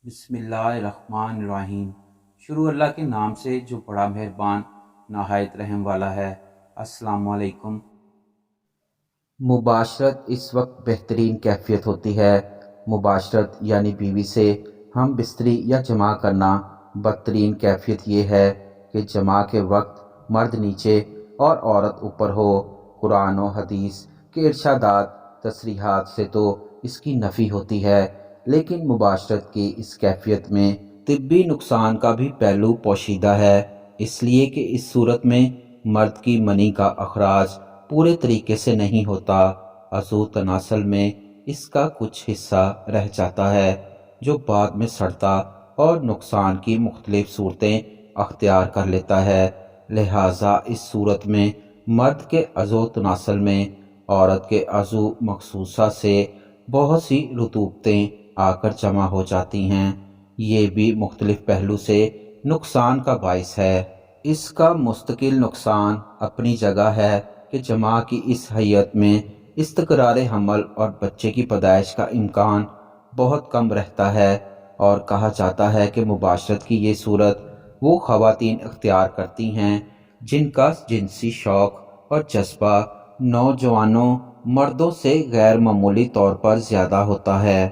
بسم اللہ الرحمن الرحیم۔ شروع اللہ کے نام سے جو بڑا مہربان نہایت رحم والا ہے۔ السلام علیکم۔ مباشرت اس وقت بہترین کیفیت ہوتی ہے۔ مباشرت یعنی بیوی سے ہم بستری یا جماع کرنا۔ بدترین کیفیت یہ ہے کہ جماع کے وقت مرد نیچے اور عورت اوپر ہو۔ قرآن و حدیث کے ارشادات تصریحات سے تو اس کی نفی ہوتی ہے، لیکن مباشرت کی اس کیفیت میں طبی نقصان کا بھی پہلو پوشیدہ ہے، اس لیے کہ اس صورت میں مرد کی منی کا اخراج پورے طریقے سے نہیں ہوتا۔ عضو تناسل میں اس کا کچھ حصہ رہ جاتا ہے جو بعد میں سڑتا اور نقصان کی مختلف صورتیں اختیار کر لیتا ہے۔ لہٰذا اس صورت میں مرد کے عضو تناسل میں عورت کے عضو مخصوصہ سے بہت سی رطوبتیں آ کر جمع ہو جاتی ہیں۔ یہ بھی مختلف پہلو سے نقصان کا باعث ہے۔ اس کا مستقل نقصان اپنی جگہ ہے کہ جماع کی اس حیت میں استقرار حمل اور بچے کی پیدائش کا امکان بہت کم رہتا ہے، اور کہا جاتا ہے کہ مباشرت کی یہ صورت وہ خواتین اختیار کرتی ہیں جن کا جنسی شوق اور جذبہ نوجوانوں مردوں سے غیر معمولی طور پر زیادہ ہوتا ہے۔